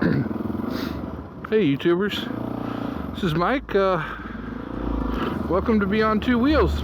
Hey YouTubers, this is Mike. Welcome to Be on Two Wheels.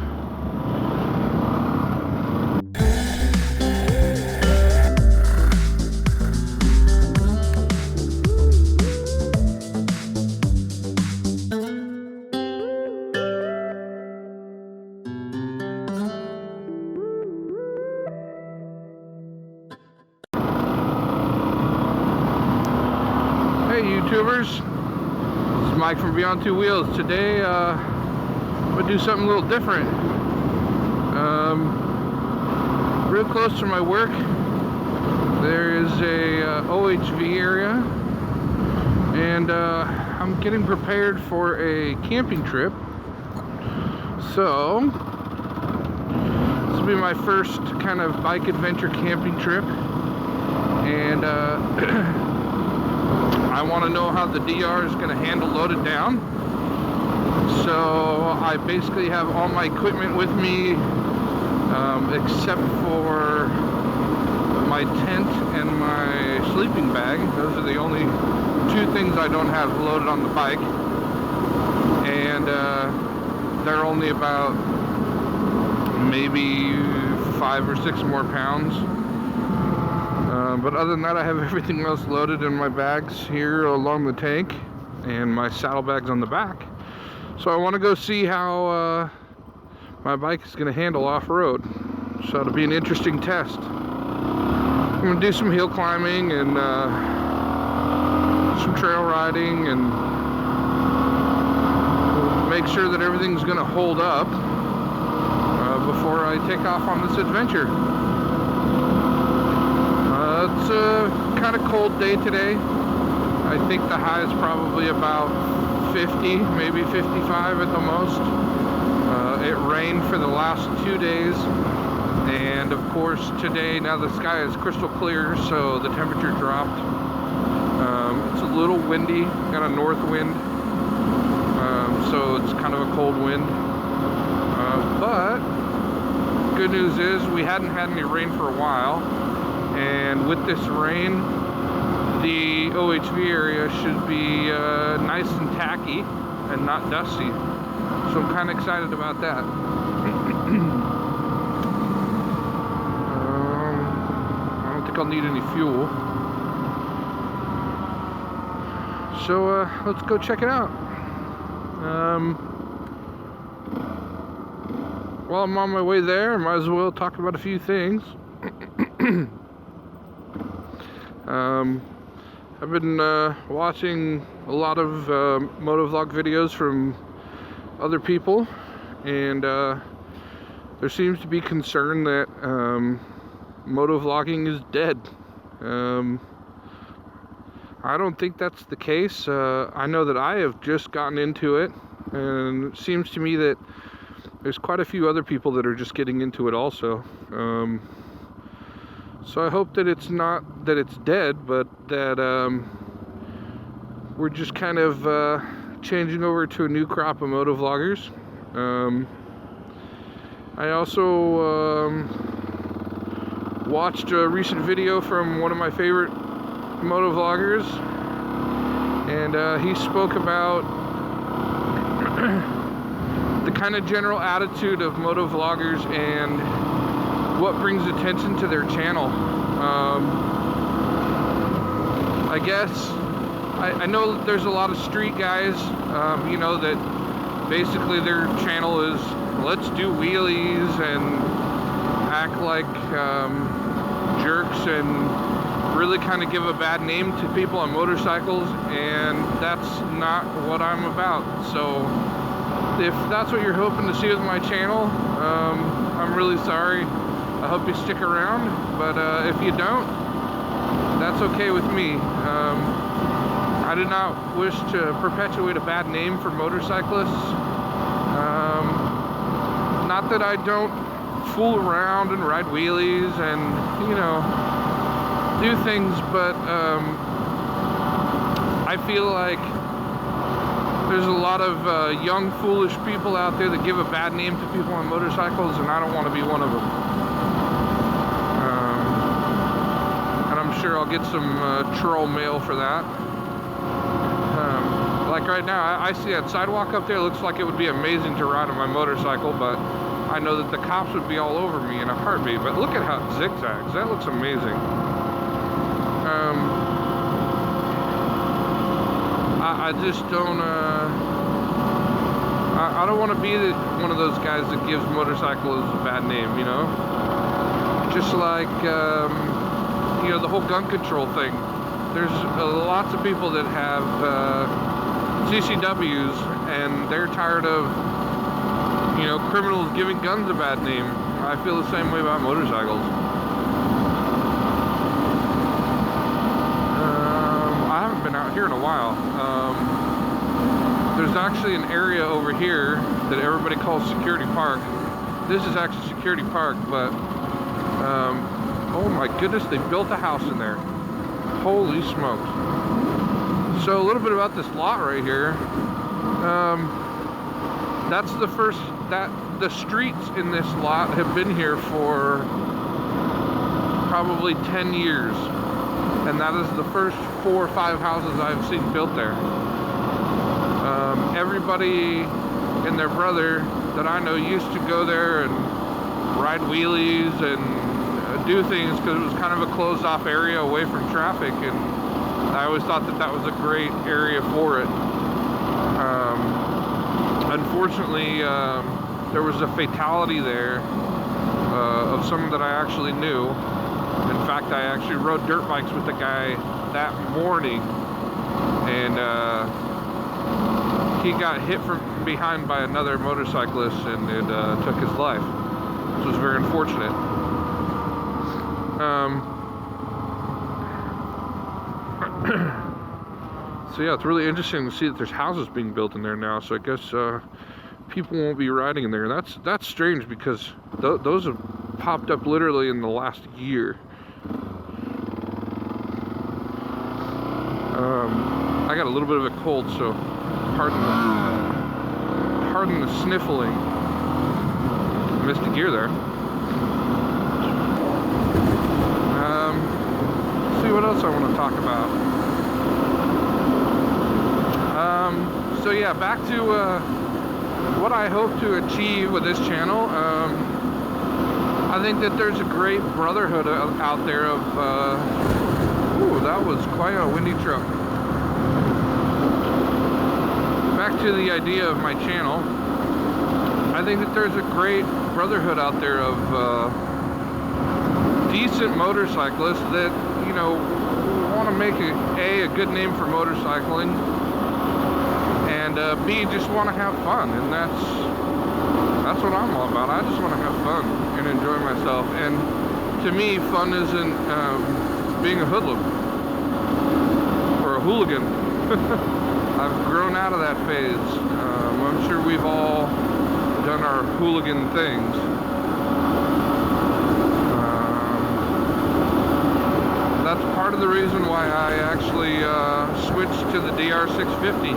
Hey YouTubers, this is Mike from Beyond Two Wheels. Today I'm going to do something a little different. Real close to my work there is a OHV area, and I'm getting prepared for a camping trip. So this will be my first kind of bike adventure camping trip, and I want to know how the DR is going to handle loaded down. So I basically have all my equipment with me, except for my tent and my sleeping bag. Those are the only two things I don't have loaded on the bike, and they're only about maybe 5 or 6 more pounds. But other than that, I have everything else loaded in my bags here along the tank, and my saddlebags on the back. So I want to go see how my bike is going to handle off-road. So it'll be an interesting test. I'm going to do some hill climbing and some trail riding, and make sure that everything's going to hold up before I take off on this adventure. It's a kind of cold day today. I think the high is probably about 50, maybe 55 at the most. It rained for the last 2 days, and of course today, now the sky is crystal clear, so the temperature dropped. It's a little windy, got a north wind, so it's kind of a cold wind. But good news is we hadn't had any rain for a while. And with this rain, the OHV area should be nice and tacky and not dusty. So I'm kind of excited about that. I don't think I'll need any fuel. So let's go check it out. While I'm on my way there, I might as well talk about a few things. I've been watching a lot of motovlog videos from other people, and there seems to be concern that motovlogging is dead. I don't think that's the case. I know that I have just gotten into it, and it seems to me that there's quite a few other people that are just getting into it also. So I hope that it's not that it's dead, but that we're just kind of changing over to a new crop of motovloggers. I also watched a recent video from one of my favorite motovloggers, and he spoke about the kind of general attitude of motovloggers and what brings attention to their channel. I guess I know that there's a lot of street guys, you know, that basically their channel is let's do wheelies and act like jerks and really kind of give a bad name to people on motorcycles, and that's not what I'm about. So if that's what you're hoping to see with my channel, I'm really sorry. I hope you stick around, but if you don't, that's okay with me. I do not wish to perpetuate a bad name for motorcyclists. Not that I don't fool around and ride wheelies and, you know, do things, but I feel like there's a lot of young, foolish people out there that give a bad name to people on motorcycles, and I don't want to be one of them. sure I'll get some troll mail for that. Like right now, I see that sidewalk up there. It looks like it would be amazing to ride on my motorcycle, but I know that the cops would be all over me in a heartbeat. But look at how it zigzags. That looks amazing. I just don't, I don't want to be one of those guys that gives motorcycles a bad name, you know? Just like, you know, the whole gun control thing. There's lots of people that have CCWs, and they're tired of, you know, criminals giving guns a bad name. I feel the same way about motorcycles. I haven't been out here in a while. There's actually an area over here that everybody calls Security Park. This is actually Security Park, but oh my goodness, they built a house in there. Holy smokes. So a little bit about this lot right here. That's the first, the streets in this lot have been here for probably 10 years. And that is the first 4 or 5 houses I've seen built there. Everybody and their brother that I know used to go there and ride wheelies and do things because it was kind of a closed off area away from traffic, and I always thought that that was a great area for it. Unfortunately, there was a fatality there of someone that I actually knew. In fact, I actually rode dirt bikes with the guy that morning, and he got hit from behind by another motorcyclist, and it took his life, which was very unfortunate. So yeah, it's really interesting to see that there's houses being built in there now. So I guess people won't be riding in there. That's strange because those have popped up literally in the last year. I got a little bit of a cold, so pardon the sniffling. Missed a gear there. Let's see what else I want to talk about. So yeah, back to what I hope to achieve with this channel. I think that there's a great brotherhood out there of ooh, that was quite a windy truck. Back to the idea of my channel. I think that there's a great brotherhood out there of decent motorcyclists that, you know, want to make a good name for motorcycling, and B, just want to have fun. And that's what I'm all about. I just want to have fun and enjoy myself. And to me, fun isn't being a hoodlum or a hooligan. I've grown out of that phase. I'm sure we've all done our hooligan things. That's part of the reason why I actually switched to the DR650.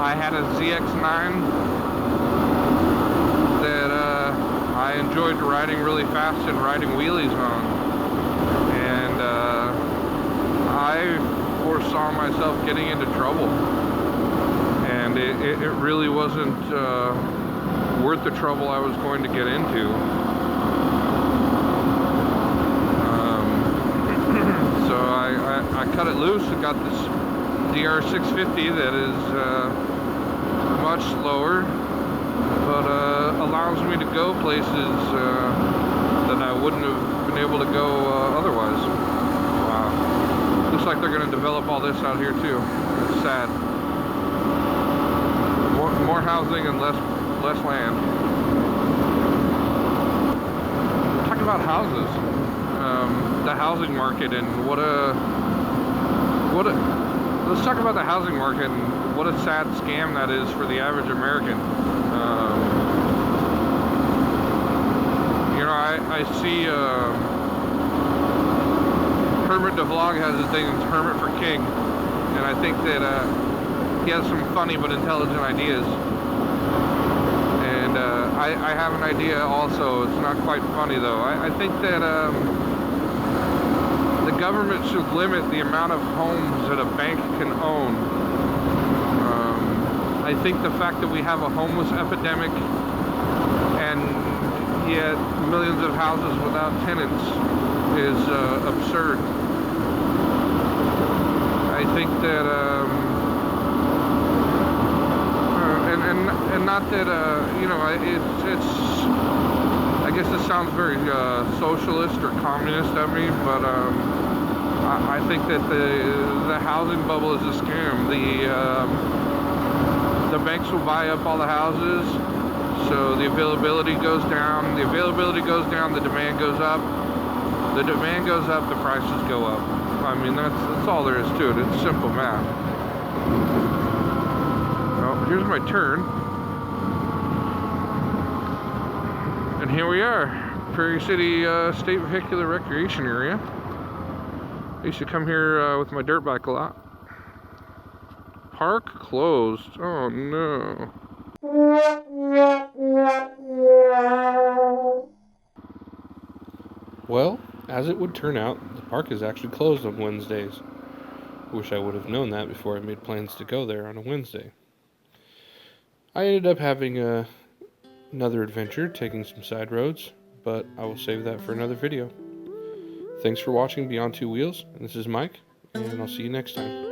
I had a ZX9 that I enjoyed riding really fast and riding wheelies on. And I foresaw myself getting into trouble. And it really wasn't worth the trouble I was going to get into. So I cut it loose and got this DR650 that is much slower, but allows me to go places that I wouldn't have been able to go otherwise. Wow. Looks like they're going to develop all this out here too. It's sad. More housing and less land. Talking about houses. The housing market and let's talk about the housing market and what a sad scam that is for the average American. You know, I see Hermit the Vlog has a thing, it's Hermit for King, and I think that he has some funny but intelligent ideas. And I have an idea also. It's not quite funny though. I think that government should limit the amount of homes that a bank can own. I think the fact that we have a homeless epidemic and yet millions of houses without tenants is absurd. I think that, and not that, you know, it's, I guess this sounds very socialist or communist of me, but I think that the housing bubble is a scam. The banks will buy up all the houses, so the availability goes down. The availability goes down, the demand goes up. The demand goes up, the prices go up. I mean, that's all there is to it. It's simple math. Well, here's my turn. And here we are, Prairie City State Vehicular Recreation Area. I used to come here with my dirt bike a lot. Park closed. Oh no. Well, as it would turn out, the park is actually closed on Wednesdays. Wish I would have known that before I made plans to go there on a Wednesday. I ended up having another adventure, taking some side roads, but I will save that for another video. Thanks for watching Beyond Two Wheels, and this is Mike, and I'll see you next time.